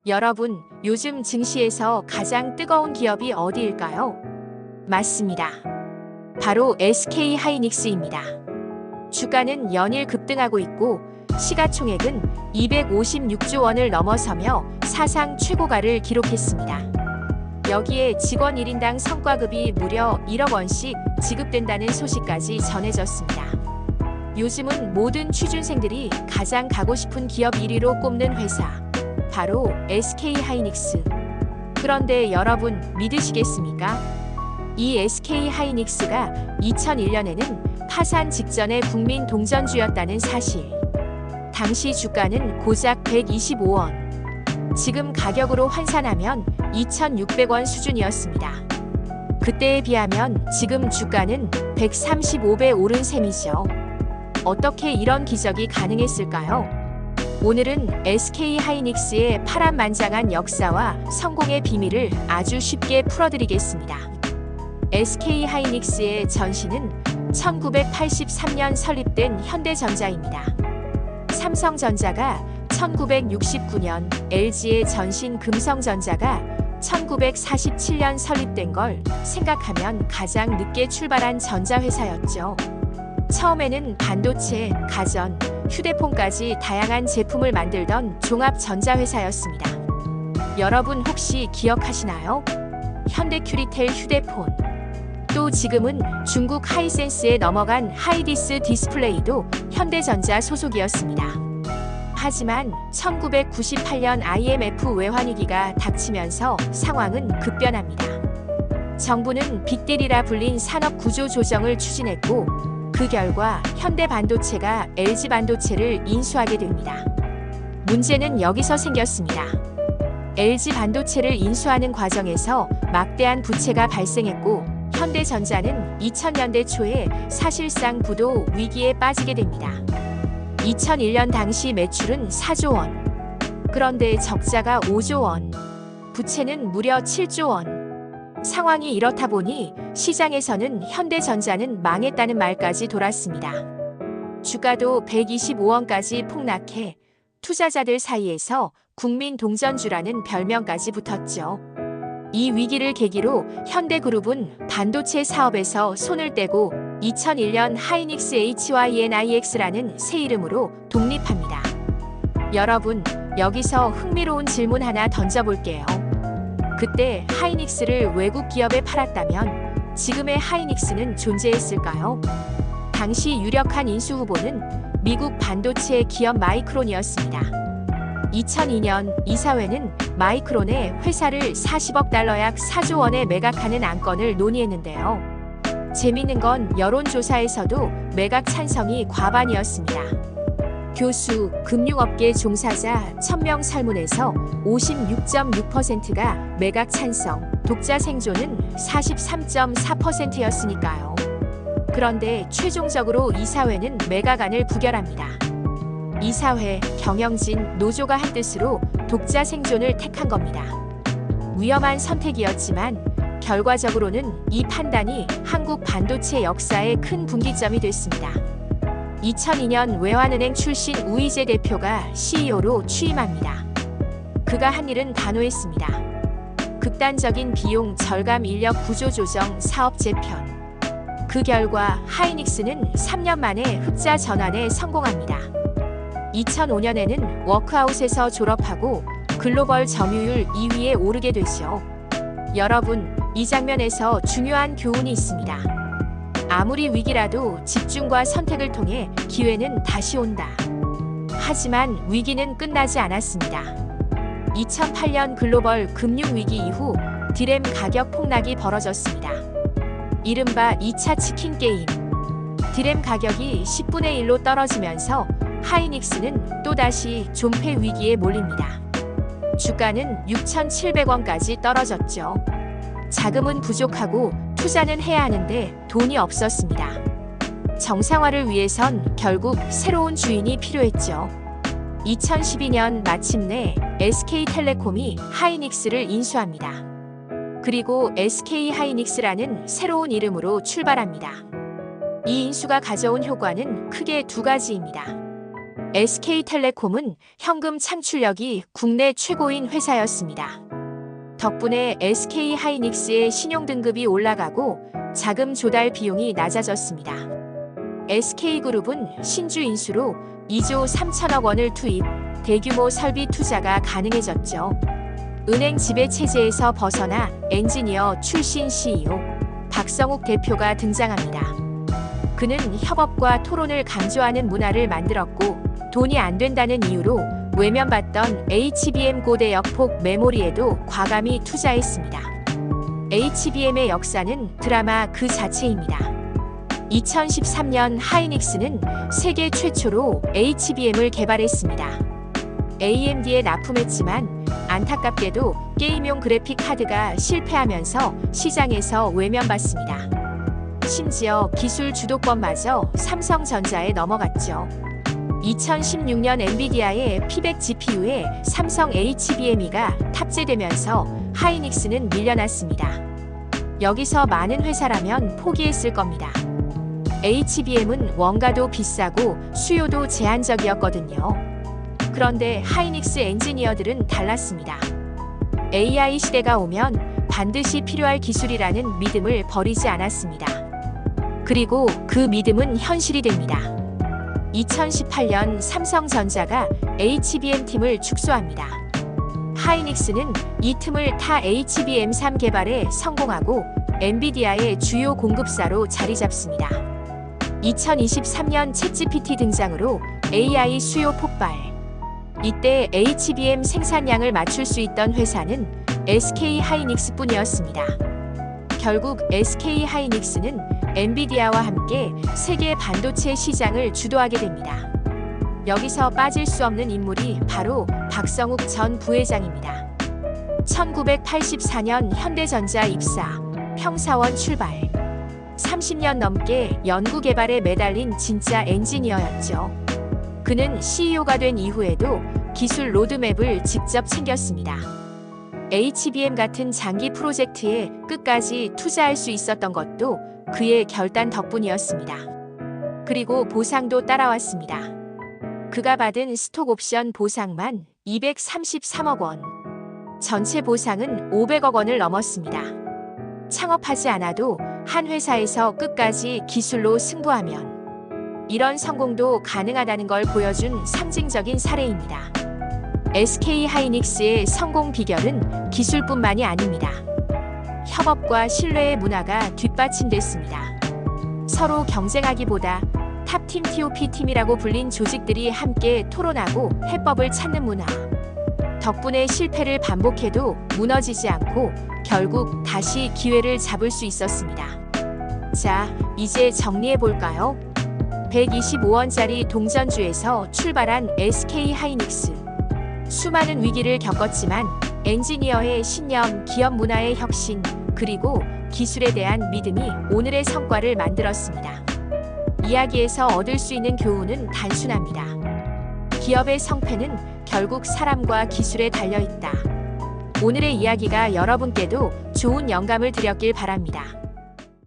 여러분, 요즘 증시에서 가장 뜨거운 기업이 어디일까요? 맞습니다. 바로 SK 하이닉스입니다. 주가는 연일 급등하고 있고 시가총액은 256조 원을 넘어서며 사상 최고가를 기록했습니다. 여기에 직원 1인당 성과급이 무려 1억 원씩 지급된다는 소식까지 전해졌습니다. 요즘은 모든 취준생들이 가장 가고 싶은 기업 1위로 꼽는 회사, 바로 SK 하이닉스. 그런데 여러분 믿으시겠습니까? 이 SK 하이닉스가 2001년에는 파산 직전의 국민 동전주였다는 사실. 당시 주가는 고작 125원. 지금 가격으로 환산하면 2,600원 수준이었습니다. 그때에 비하면 지금 주가는 135배 오른 셈이죠. 어떻게 이런 기적이 가능했을까요? 오늘은 SK 하이닉스의 파란만장한 역사와 성공의 비밀을 아주 쉽게 풀어드리겠습니다. SK 하이닉스의 전신은 1983년 설립된 현대전자입니다. 삼성전자가 1969년, LG의 전신 금성전자가 1947년 설립된 걸 생각하면 가장 늦게 출발한 전자회사였죠. 처음에는 반도체, 가전, 휴대폰까지 다양한 제품을 만들던 종합전자회사였습니다. 여러분 혹시 기억하시나요? 현대큐리텔 휴대폰. 또 지금은 중국 하이센스에 넘어간 하이디스 디스플레이도 현대전자 소속이었습니다. 하지만 1998년 IMF 외환위기가 닥치면서 상황은 급변합니다. 정부는 빅딜이라 불린 산업구조 조정을 추진했고 그 결과 현대반도체가 LG반도체를 인수하게 됩니다. 문제는 여기서 생겼습니다. LG반도체를 인수하는 과정에서 막대한 부채가 발생했고 현대전자는 2000년대 초에 사실상 부도 위기에 빠지게 됩니다. 2001년 당시 매출은 4조 원. 그런데 적자가 5조 원. 부채는 무려 7조 원. 상황이 이렇다 보니 시장에서는 현대전자는 망했다는 말까지 돌았습니다. 주가도 125원까지 폭락해 투자자들 사이에서 국민 동전주라는 별명까지 붙었죠. 이 위기를 계기로 현대그룹은 반도체 사업에서 손을 떼고 2001년 하이닉스 HYNIX라는 새 이름으로 독립합니다. 여러분, 여기서 흥미로운 질문 하나 던져볼게요. 그때 하이닉스를 외국 기업에 팔았다면 지금의 하이닉스는 존재했을까요? 당시 유력한 인수 후보는 미국 반도체 기업 마이크론이었습니다. 2002년 이사회는 마이크론의 회사를 40억 달러 약 4조 원에 매각하는 안건을 논의했는데요. 재미있는 건 여론조사에서도 매각 찬성이 과반이었습니다. 교수, 금융업계 종사자 1000명 설문에서 56.6%가 매각 찬성, 독자 생존은 43.4%였으니까요. 그런데 최종적으로 이사회는 매각안을 부결합니다. 이사회, 경영진, 노조가 한 뜻으로 독자 생존을 택한 겁니다. 위험한 선택이었지만 결과적으로는 이 판단이 한국 반도체 역사의 큰 분기점이 됐습니다. 2002년 외환은행 출신 우이재 대표가 CEO로 취임합니다. 그가 한 일은 단호했습니다. 극단적인 비용 절감 인력 구조 조정 사업 재편. 그 결과 하이닉스는 3년 만에 흑자 전환에 성공합니다. 2005년에는 워크아웃에서 졸업하고 글로벌 점유율 2위에 오르게 되죠. 여러분, 이 장면에서 중요한 교훈이 있습니다. 아무리 위기라도 집중과 선택을 통해 기회는 다시 온다. 하지만 위기는 끝나지 않았습니다. 2008년 글로벌 금융위기 이후 디램 가격 폭락이 벌어졌습니다. 이른바 2차 치킨 게임. 디램 가격이 10분의 1로 떨어지면서 하이닉스는 또다시 존폐 위기에 몰립니다. 주가는 6,700원까지 떨어졌죠. 자금은 부족하고 투자는 해야 하는데 돈이 없었습니다. 정상화를 위해선 결국 새로운 주인이 필요했죠. 2012년 마침내 SK텔레콤이 하이닉스를 인수합니다. 그리고 SK 하이닉스라는 새로운 이름으로 출발합니다. 이 인수가 가져온 효과는 크게 두 가지입니다. SK텔레콤은 현금 창출력이 국내 최고인 회사였습니다. 덕분에 SK하이닉스의 신용등급이 올라가고 자금 조달 비용이 낮아졌습니다. SK그룹은 신주 인수로 2조 3천억 원을 투입, 대규모 설비 투자가 가능해졌죠. 은행 지배체제에서 벗어나 엔지니어 출신 CEO 박성욱 대표가 등장합니다. 그는 협업과 토론을 강조하는 문화를 만들었고 돈이 안 된다는 이유로 외면받던 HBM 고대역 폭 메모리에도 과감히 투자했습니다. HBM의 역사는 드라마 그 자체입니다. 2013년 하이닉스는 세계 최초로 HBM을 개발했습니다. AMD에 납품했지만 안타깝게도 게임용 그래픽 카드가 실패하면서 시장에서 외면받습니다. 심지어 기술 주도권마저 삼성전자에 넘어갔죠. 2016년 엔비디아의 P100 GPU에 삼성 HBME가 탑재되면서 하이닉스는 밀려났습니다. 여기서 많은 회사라면 포기했을 겁니다. HBM은 원가도 비싸고 수요도 제한적이었거든요. 그런데 하이닉스 엔지니어들은 달랐습니다. AI 시대가 오면 반드시 필요할 기술이라는 믿음을 버리지 않았습니다. 그리고 그 믿음은 현실이 됩니다. 2018년 삼성전자가 HBM 팀을 축소합니다. 하이닉스는 이 틈을 타 HBM3 개발에 성공하고 엔비디아의 주요 공급사로 자리 잡습니다. 2023년 챗GPT 등장으로 AI 수요 폭발. 이때 HBM 생산량을 맞출 수 있던 회사는 SK하이닉스뿐이었습니다. 결국 SK하이닉스는 엔비디아와 함께 세계 반도체 시장을 주도하게 됩니다. 여기서 빠질 수 없는 인물이 바로 박성욱 전 부회장입니다. 1984년 현대전자 입사, 평사원 출발. 30년 넘게 연구개발에 매달린 진짜 엔지니어였죠. 그는 CEO가 된 이후에도 기술 로드맵을 직접 챙겼습니다. HBM 같은 장기 프로젝트에 끝까지 투자할 수 있었던 것도 그의 결단 덕분이었습니다. 그리고 보상도 따라왔습니다. 그가 받은 스톡 옵션 보상만 233억 원. 전체 보상은 500억 원을 넘었습니다. 창업하지 않아도 한 회사에서 끝까지 기술로 승부하면 이런 성공도 가능하다는 걸 보여준 상징적인 사례입니다. SK하이닉스의 성공 비결은 기술뿐만이 아닙니다. 협업과 신뢰의 문화가 뒷받침됐습니다. 서로 경쟁하기보다 탑팀 TOP팀이라고 불린 조직들이 함께 토론하고 해법을 찾는 문화. 덕분에 실패를 반복해도 무너지지 않고 결국 다시 기회를 잡을 수 있었습니다. 자, 이제 정리해볼까요? 125원짜리 동전주에서 출발한 SK하이닉스. 수많은 위기를 겪었지만 엔지니어의 신념, 기업 문화의 혁신, 그리고 기술에 대한 믿음이 오늘의 성과를 만들었습니다. 이야기에서 얻을 수 있는 교훈은 단순합니다. 기업의 성패는 결국 사람과 기술에 달려있다. 오늘의 이야기가 여러분께도 좋은 영감을 드렸길 바랍니다.